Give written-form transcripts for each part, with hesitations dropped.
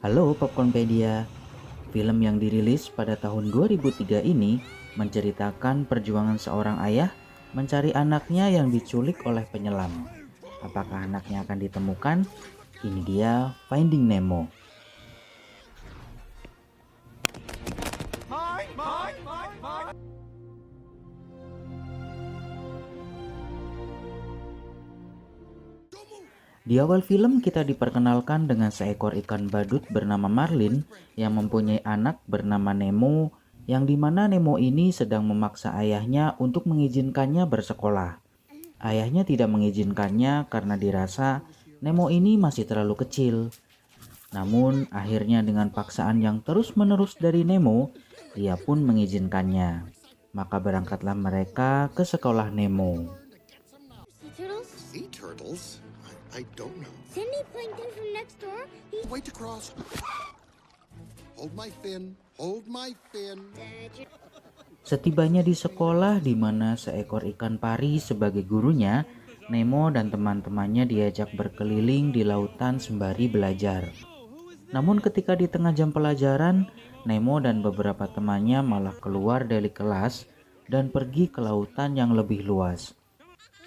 Halo Popcornpedia, film yang dirilis pada tahun 2003 ini menceritakan perjuangan seorang ayah mencari anaknya yang diculik oleh penyelam. Apakah anaknya akan ditemukan? Ini dia Finding Nemo. Di awal film kita diperkenalkan dengan seekor ikan badut bernama Marlin yang mempunyai anak bernama Nemo, yang dimana Nemo ini sedang memaksa ayahnya untuk mengizinkannya bersekolah. Ayahnya tidak mengizinkannya karena dirasa Nemo ini masih terlalu kecil. Namun akhirnya dengan paksaan yang terus-menerus dari Nemo, dia pun mengizinkannya. Maka berangkatlah mereka ke sekolah Nemo. Sea turtles? Sea turtles? I don't know. Sydney Plankton from next door? He's Wait to cross. Hold my fin. Hold my fin. dead. Setibanya di sekolah di mana seekor ikan pari sebagai gurunya, Nemo dan teman-temannya diajak berkeliling di lautan sembari belajar. Namun ketika di tengah jam pelajaran, Nemo dan beberapa temannya malah keluar dari kelas dan pergi ke lautan yang lebih luas.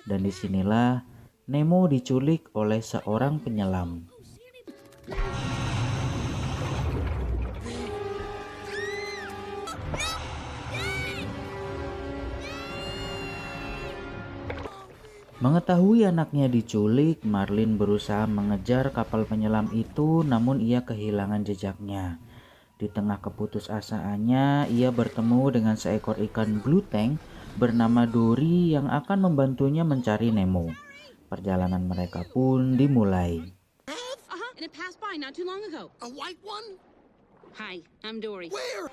Dan disinilah Nemo diculik oleh seorang penyelam. Mengetahui anaknya diculik, Marlin berusaha mengejar kapal penyelam itu, namun ia kehilangan jejaknya. Di tengah keputusasaannya, ia bertemu dengan seekor ikan blue tank bernama Dory yang akan membantunya mencari Nemo. Perjalanan mereka pun dimulai. And it passed by not too long ago. A white one? Hi, I'm Dory. Where?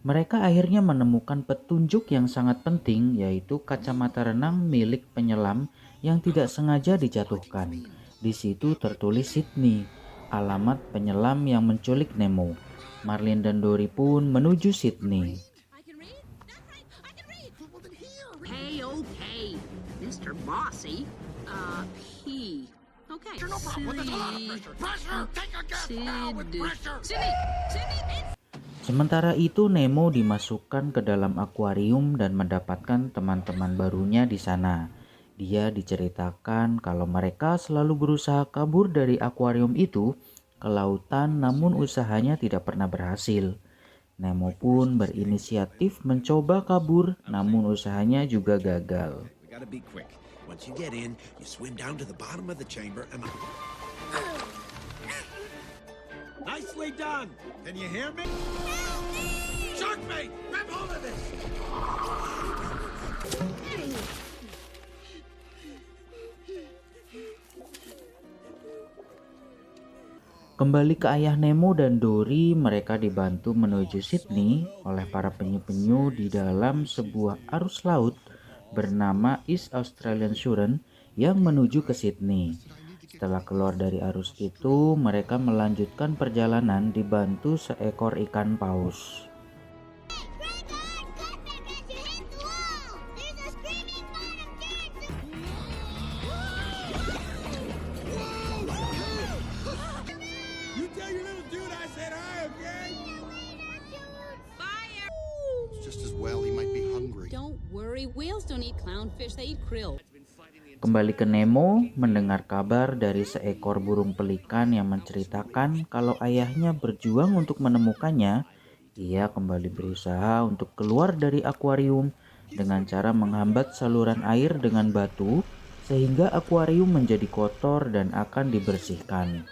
Mereka akhirnya menemukan petunjuk yang sangat penting, yaitu kacamata renang milik penyelam yang tidak sengaja dijatuhkan. Di situ tertulis Sydney, alamat penyelam yang menculik Nemo. Marlin dan Dory pun menuju Sydney. I can read? That's right, I can read. Hey, okay. Mr. Bossy. P. Okay. No problem. Well, there's a lot of pressure. Pressure! Take a guess now with pressure! Sydney! Sydney! Sementara itu Nemo dimasukkan ke dalam akuarium dan mendapatkan teman-teman barunya di sana. Dia diceritakan kalau mereka selalu berusaha kabur dari akuarium itu ke lautan, namun usahanya tidak pernah berhasil. Nemo pun berinisiatif mencoba kabur, namun usahanya juga gagal. We gotta be quick. Once you get in, you swim down to the bottom of the chamber and... Nicely done! Can you hear me? Shark bait! Grab hold of this! Kembali ke ayah Nemo dan Dory, mereka dibantu menuju Sydney oleh para penyu-penyu di dalam sebuah arus laut bernama East Australian Current yang menuju ke Sydney. Setelah keluar dari arus itu, mereka melanjutkan perjalanan dibantu seekor ikan paus. You tell your little dude I said hi, okay? Fire! It's just as well he might be hungry. Don't worry, whales don't eat clownfish, they eat krill. Kembali ke Nemo, mendengar kabar dari seekor burung pelikan yang menceritakan kalau ayahnya berjuang untuk menemukannya, ia kembali berusaha untuk keluar dari akuarium dengan cara menghambat saluran air dengan batu sehingga akuarium menjadi kotor dan akan dibersihkan.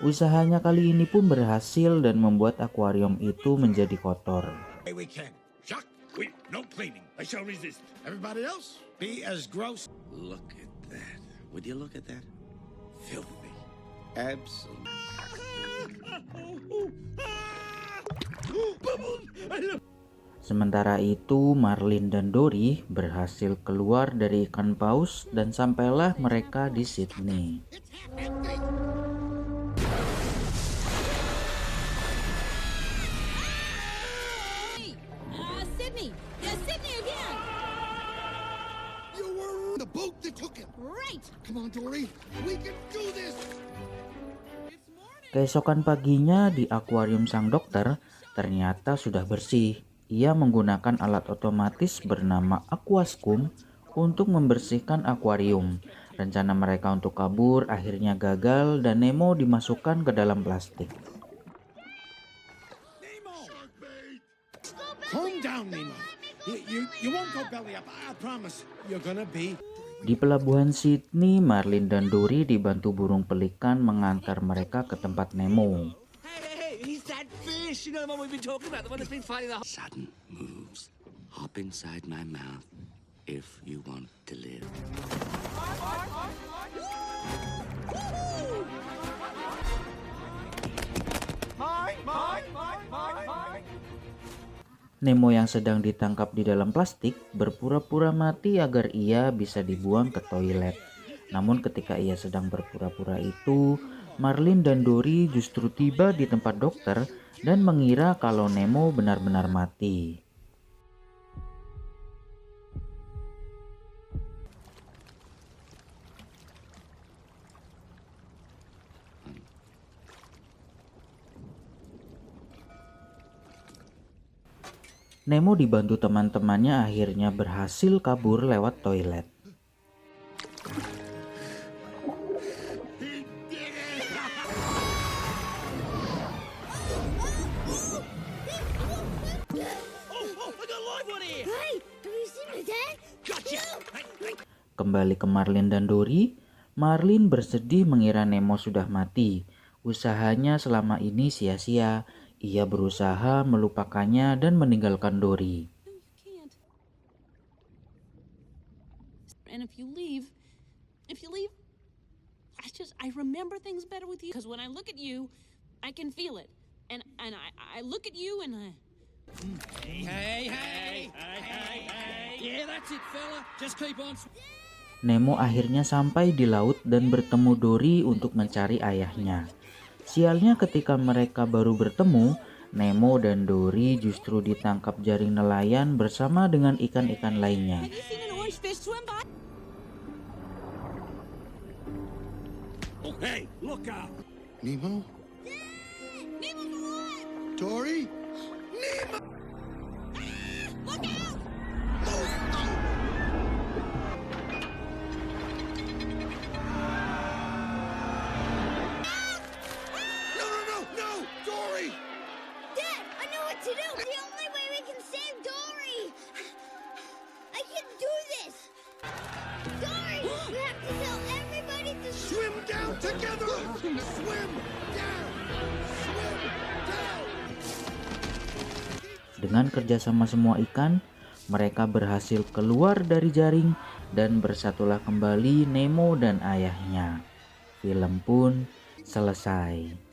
Usahanya kali ini pun berhasil dan membuat akuarium itu menjadi kotor. Hey, we can. Shock! Wait, no cleaning. I shall resist. Everybody else, be as gross. Look at that. Would you look at that? Filthy. Absolutely. Sementara itu, Marlin dan Dory berhasil keluar dari ikan paus dan sampailah mereka di Sydney. Sydney! Sydney again! You were the boat that took him. Right! Come on, Dory. We can do this. Keesokan paginya di akuarium sang dokter ternyata sudah bersih. Ia menggunakan alat otomatis bernama Aquascum untuk membersihkan akuarium. Rencana mereka untuk kabur akhirnya gagal dan Nemo dimasukkan ke dalam plastik. Nemo! Calm down, Nemo. You won't go belly up. I promise. You're gonna be. Di pelabuhan Sydney, Marlin dan Dory dibantu burung pelikan mengantar mereka ke tempat Nemo. Hey, he's that fish. You know the one we've been talking about, the one that's been fighting the whole... Sudden moves. Hop inside my mouth if you want to live. Nemo yang sedang ditangkap di dalam plastik berpura-pura mati agar ia bisa dibuang ke toilet. Namun ketika ia sedang berpura-pura itu, Marlin dan Dory justru tiba di tempat dokter dan mengira kalau Nemo benar-benar mati. Nemo dibantu teman-temannya akhirnya berhasil kabur lewat toilet. Hey, have you seen my dad? Kembali ke Marlin dan Dory, Marlin bersedih mengira Nemo sudah mati. Usahanya selama ini sia-sia. Ia berusaha melupakannya dan meninggalkan Dory. No, you can't. And if you leave, I remember things better with you. Because when I look at you, I can feel it. And I look at you and I... Hey. Yeah, that's it, fella. Just keep on. Nemo akhirnya sampai di laut dan bertemu Dory untuk mencari ayahnya. Sialnya ketika mereka baru bertemu, Nemo dan Dory justru ditangkap jaring nelayan bersama dengan ikan-ikan lainnya. Have you seen an orange fish swim by? Oh, hey, look out. Nemo? Nemo for what? Dory? Look out! No, Dory! Dad, I know what to do. The only way we can save Dory. I can do this. Dory, you have to tell everybody to Swim down together! Swim down! Swim down! Dengan kerjasama semua ikan, mereka berhasil keluar dari jaring dan bersatulah kembali Nemo dan ayahnya. Film pun selesai.